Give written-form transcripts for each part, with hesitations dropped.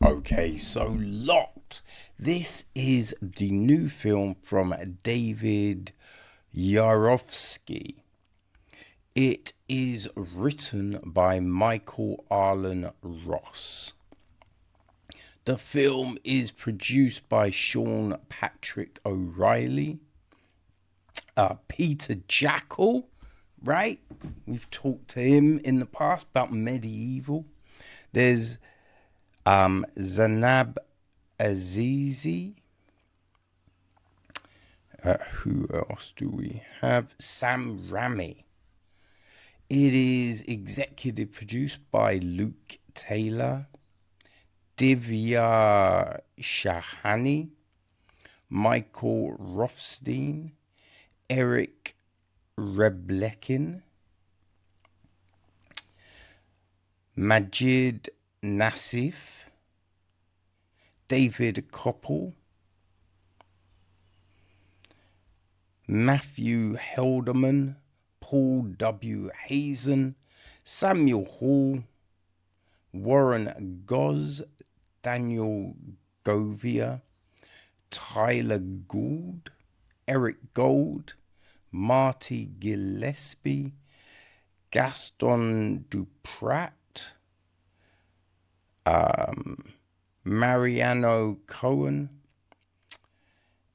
Okay, so Locked. This is the new film from David Yarovesky. It is written by Michael Arlen Ross. The film is produced by Sean Patrick O'Reilly, Peter Jackal, right? We've talked to him in the past about Medieval. There's Zanab Azizi. Who else do we have? Sam Raimi. It is executive produced by Luke Taylor, Divya Shahani, Michael Rothstein, Eric Reblekin, Majid Nassif, David Koppel, Matthew Helderman, Paul W. Hazen, Samuel Hall, Warren Goz, Daniel Govia, Tyler Gould, Eric Gold, Marty Gillespie, Gaston Duprat, Mariano Cohen,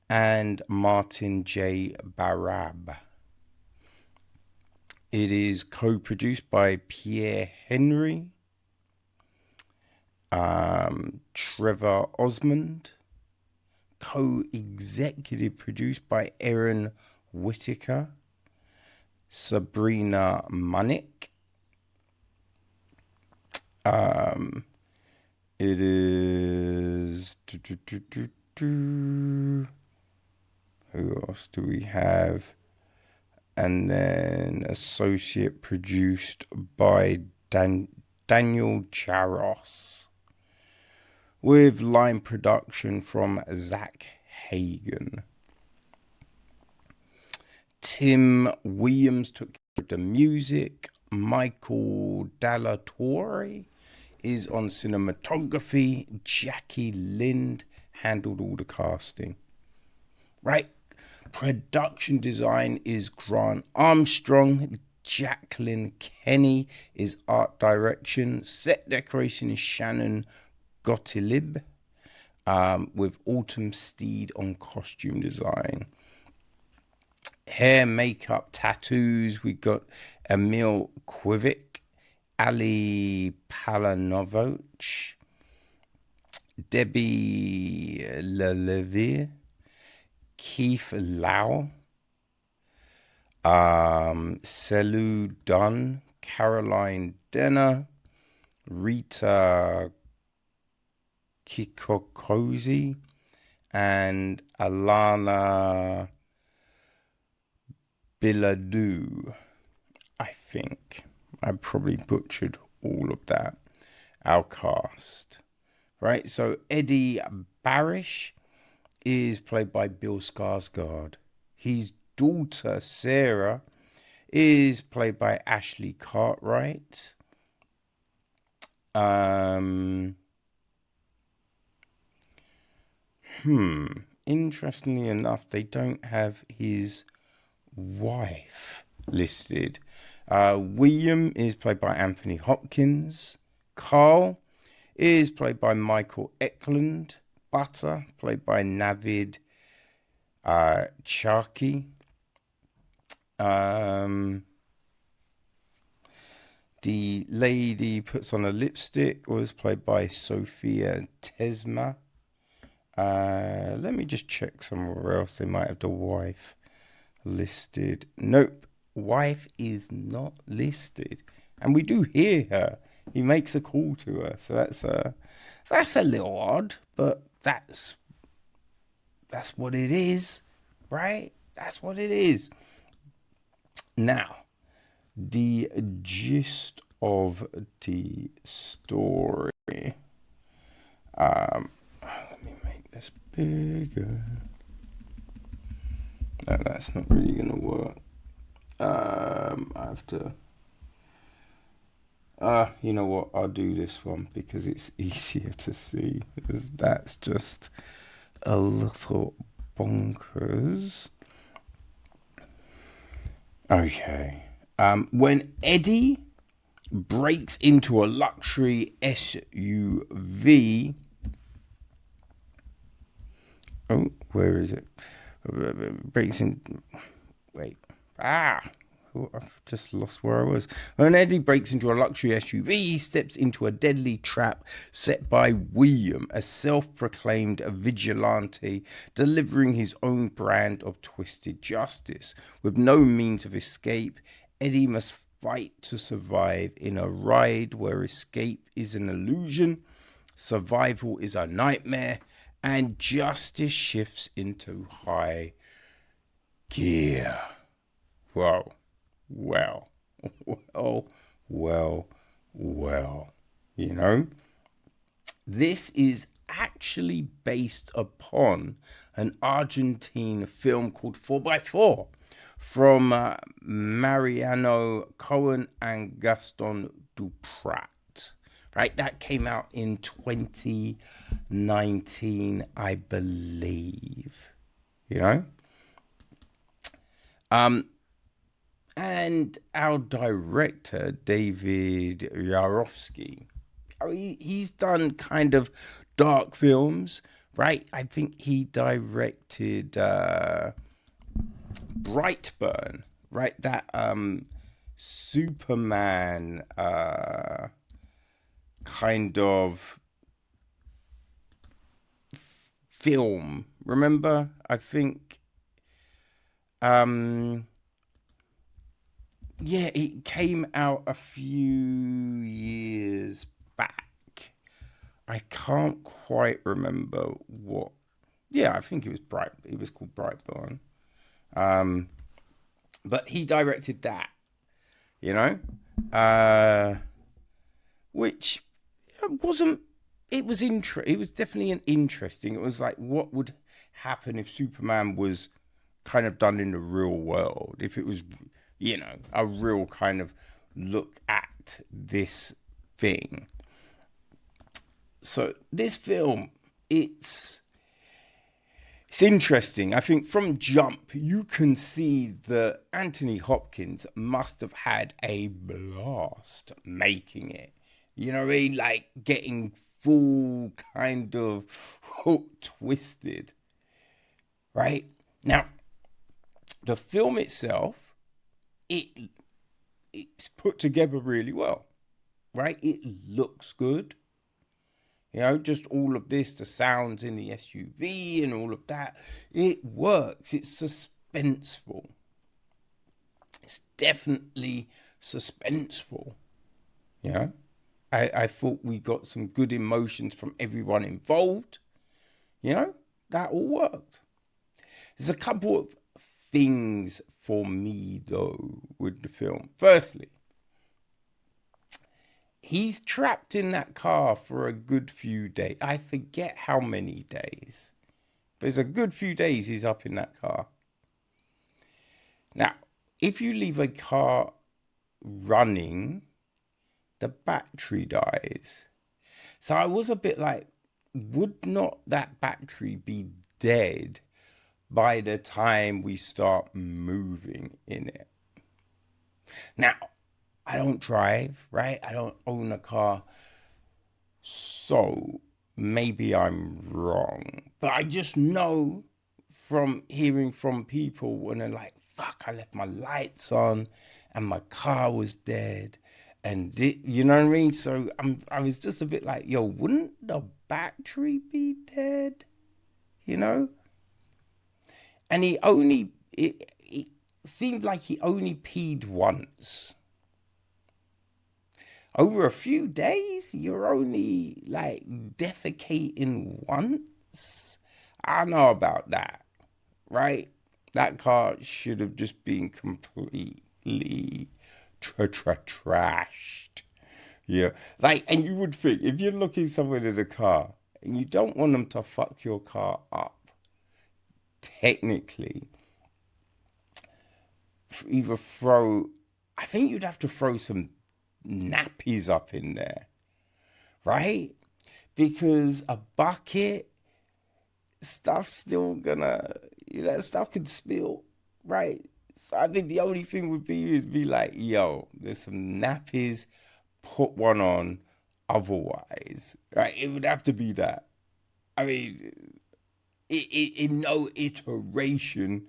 and Martin J. Barab. It is co-produced by Pierre Henry, Trevor Osmond, co-executive produced by Erin Whitaker, Sabrina Munnick. It is... Who else do we have? And then associate produced by Daniel Jaros, with line production from Zach Hagen. Tim Williams took care of the music. Michael Dallatorre is on cinematography. Jackie Lind handled all the casting. Right? Production design is Grant Armstrong. Jacqueline Kenny is art direction. Set decoration is Shannon Gottlieb, with Autumn Steed on costume design. Hair, makeup, tattoos, we got Emil Kvivik, Ali Palanovic, Debbie Lelevier, Keith Lau, Selu Dunn, Caroline Denner, Rita Kikokozi, and Alana Biladu. I think I probably butchered all of that. Our cast, right? So Eddie Barish is played by Bill Skarsgård. His daughter Sarah is played by Ashley Cartwright. Interestingly enough, they don't have his wife listed. William is played by Anthony Hopkins. Carl is played by Michael Eklund. Butter, played by Navid Charkey. The lady puts on a lipstick was played by Sophia Tesma. Let me just check somewhere else. They might have the wife listed. Nope, wife is not listed, and we do hear her. He makes a call to her, so that's a little odd, but that's what it is, right? That's what it is. Now, the gist of the story. Let me make this bigger. No, that's not really gonna work. I have to. You know what? I'll do this one because it's easier to see. Because that's just a little bonkers. Okay. When Eddie breaks into a luxury SUV. Oh, where is it? Breaks in. Wait. I've just lost where I was. When Eddie breaks into a luxury SUV, he steps into a deadly trap set by William, a self-proclaimed vigilante, delivering his own brand of twisted justice. With no means of escape, Eddie must fight to survive in a ride where escape is an illusion, survival is a nightmare, and justice shifts into high gear. Whoa. Well. You know, this is actually based upon an Argentine film called 4x4 from Mariano Cohn and Gastón Duprat. Right, that came out in 2019, I believe. You know? And our director, David Yarovesky, he's done kind of dark films, right? I think he directed Brightburn, right? That Superman kind of film. Remember? I think yeah, it came out a few years back. I can't quite remember what. Yeah, I think it was It was called Brightburn. But he directed that, you know, which wasn't. It was It was definitely an interesting. It was like, what would happen if Superman was kind of done in the real world? If it was, you know, a real kind of look at this thing. So this film, it's interesting. I think from jump, you can see that Anthony Hopkins must have had a blast making it. You know what I mean? Like getting full kind of hook twisted. Right? Now, the film itself, it's put together really well. Right? It looks good. You know, just all of this, the sounds in the SUV and all of that, it works. It's suspenseful. It's definitely suspenseful. You know, I thought we got some good emotions from everyone involved. You know, that all worked. There's a couple of things for me, though, with the film. Firstly, he's trapped in that car for a good few days. I forget how many days. But it's a good few days he's up in that car. Now, if you leave a car running, the battery dies. So I was a bit like, would not that battery be dead by the time we start moving in it? Now, I don't drive, right? I don't own a car. So maybe I'm wrong. But I just know from hearing from people when they're like, fuck, I left my lights on and my car was dead. And you know what I mean? So I was just a bit like, yo, wouldn't the battery be dead? You know? And it seemed like he only peed once. Over a few days, you're only like defecating once. I don't know about that, right? That car should have just been completely trashed. Yeah, like, and you would think if you're looking someone in a car and you don't want them to fuck your car up, technically, I think you'd have to throw some nappies up in there, right? Because a bucket, stuff's still gonna, that stuff could spill, right? So I think the only thing would be like, yo, there's some nappies, put one on, otherwise, right? It would have to be that. I mean, in no iteration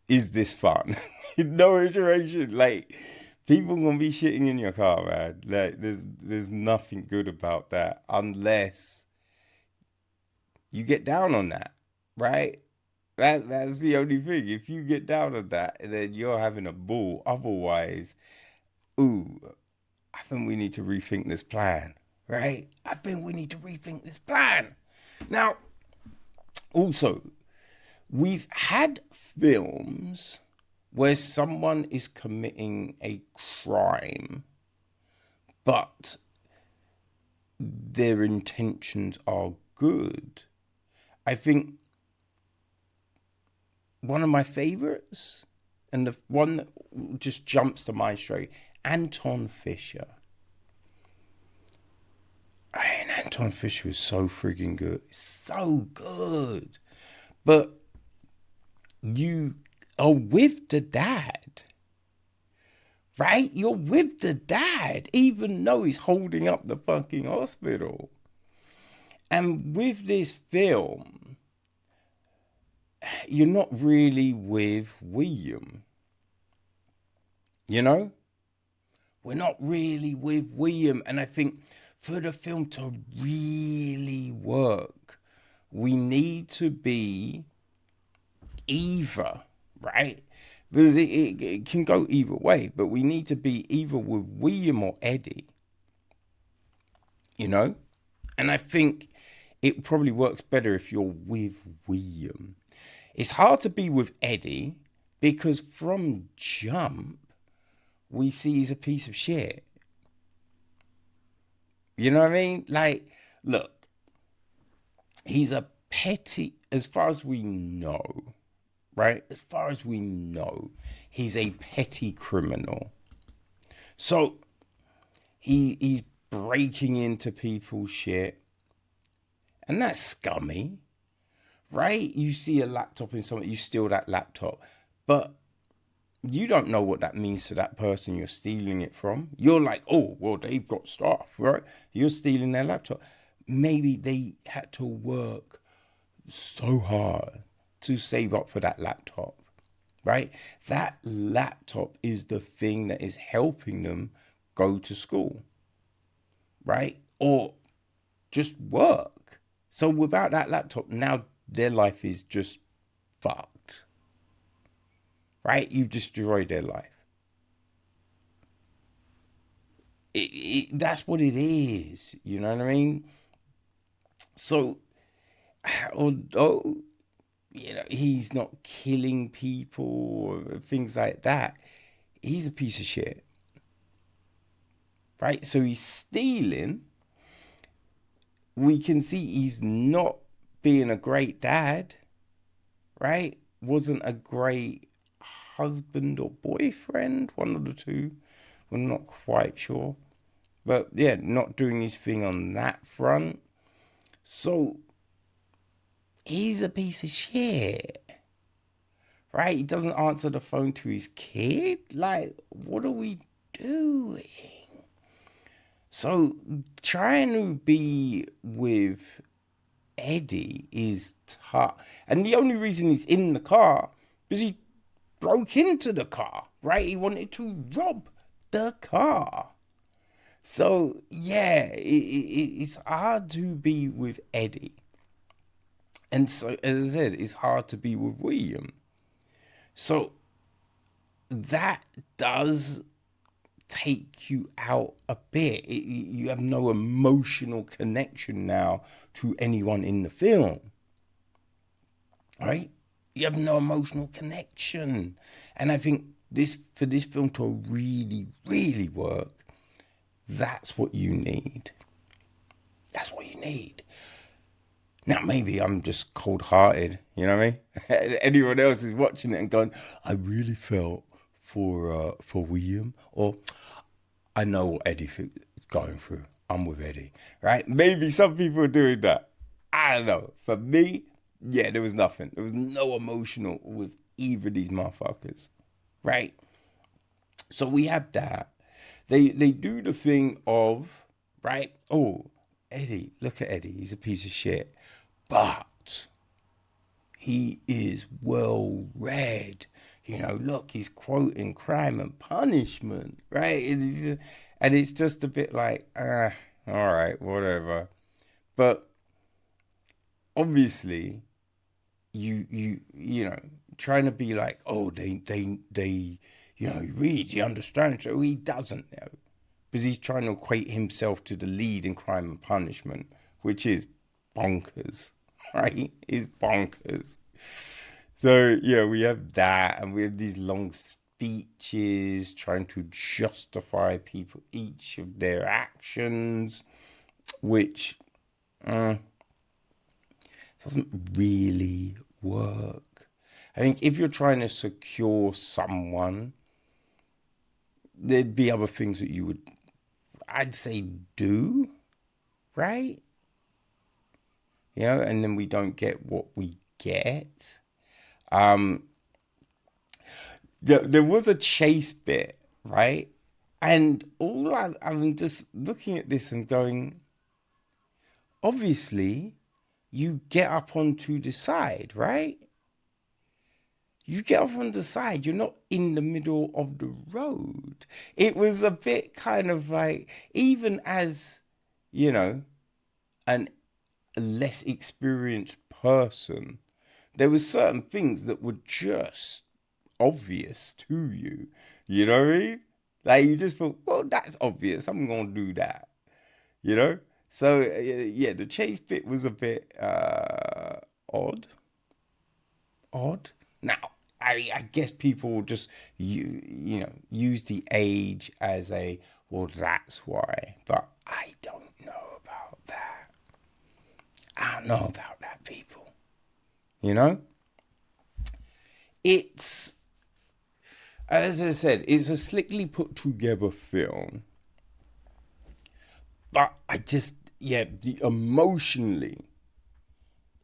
is this fun. In no iteration, like, people gonna be shitting in your car, man. Like, there's nothing good about that unless you get down on that, right? That's the only thing. If you get down on that, then you're having a ball. Otherwise, ooh, I think we need to rethink this plan, right? I think we need to rethink this plan. Now, also, we've had films where someone is committing a crime, but their intentions are good. I think one of my favorites, and the one that just jumps to mind straight, Anton Fisher. I mean, Anton Fisher is so freaking good. So good. But you are with the dad, right? You're with the dad, even though he's holding up the fucking hospital. And with this film, you're not really with William. You know? We're not really with William. And I think for the film to really work, we need to be either, right? Because it can go either way, but we need to be either with William or Eddie. You know? And I think it probably works better if you're with William. It's hard to be with Eddie because from jump, we see he's a piece of shit. You know what I mean? Like, look, he's a petty, as far as we know, right? As far as we know, he's a petty criminal. So he's breaking into people's shit. And that's scummy, right? You see a laptop in someone, you steal that laptop. But you don't know what that means to that person you're stealing it from. You're like, oh, well, they've got stuff, right? You're stealing their laptop. Maybe they had to work so hard to save up for that laptop, right? That laptop is the thing that is helping them go to school, right? Or just work. So without that laptop, now their life is just fucked. Right? You've destroyed their life. That's what it is. You know what I mean? So, although, you know, he's not killing people or things like that, he's a piece of shit. Right? So he's stealing. We can see he's not being a great dad. Right? Wasn't a great husband or boyfriend, one of the two. We're not quite sure. But yeah, not doing his thing on that front. So he's a piece of shit. Right? He doesn't answer the phone to his kid. Like, what are we doing? So trying to be with Eddie is tough. And the only reason he's in the car is he broke into the car, right? He wanted to rob the car. So, yeah, it's hard to be with Eddie. And so, as I said, it's hard to be with William. So, that does take you out a bit. You have no emotional connection now to anyone in the film, right? You have no emotional connection. And I think for this film to really, really work, that's what you need. That's what you need. Now, maybe I'm just cold-hearted, you know what I mean? Anyone else is watching it and going, I really felt for William, or I know what Eddie's going through. I'm with Eddie, right? Maybe some people are doing that. I don't know. For me, yeah, there was nothing. There was no emotional with either of these motherfuckers, right? So we have that. They do the thing of, right? Oh, Eddie, look at Eddie. He's a piece of shit. But he is well read. You know, look, he's quoting Crime and Punishment, right? And it's just a bit like, all right, whatever. But obviously, you know, trying to be like, oh, they you know, he reads, he understands. So he doesn't know, because he's trying to equate himself to the lead in Crime and Punishment, which is bonkers, right? It's bonkers. So, yeah, we have that, and we have these long speeches trying to justify people, each of their actions, which doesn't really work. I think if you're trying to secure someone, there'd be other things that you would, I'd say, do, right? You know, and then we don't get what we get. There was a chase bit, right? And I'm just looking at this and going, obviously, you get up onto the side, right? You get off on the side. You're not in the middle of the road. It was a bit kind of like, even as, you know, a less experienced person, there were certain things that were just obvious to you. You know what I mean? Like, you just thought, well, that's obvious. I'm going to do that. You know? So, yeah, the chase bit was a bit odd. Now, I guess people will just, you know, use the age as a, well, that's why. But I don't know about that. I don't know about that, people. You know? It's, as I said, it's a slickly put together film. But I just, yeah, emotionally,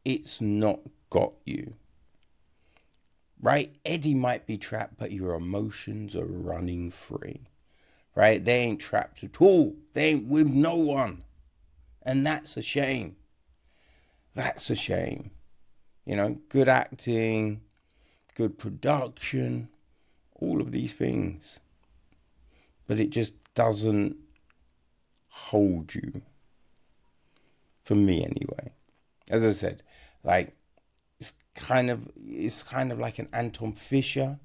it's not got you. Right? Eddie might be trapped, but your emotions are running free. Right? They ain't trapped at all. They ain't with no one. And that's a shame. That's a shame. You know, good acting, good production, all of these things. But it just doesn't hold you. For me, anyway. As I said, like, it's kind of like an Anton Fisher.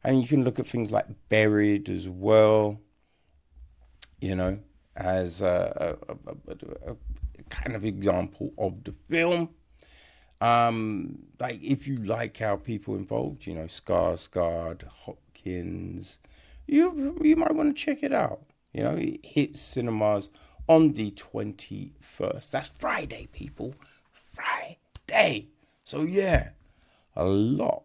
And you can look at things like Buried as well, you know, as a kind of example of the film. Like, if you like how people involved, you know, Skarsgård, Hopkins, you might want to check it out. You know, it hits cinemas on the 21st. That's Friday, people. Friday. So, yeah, a lot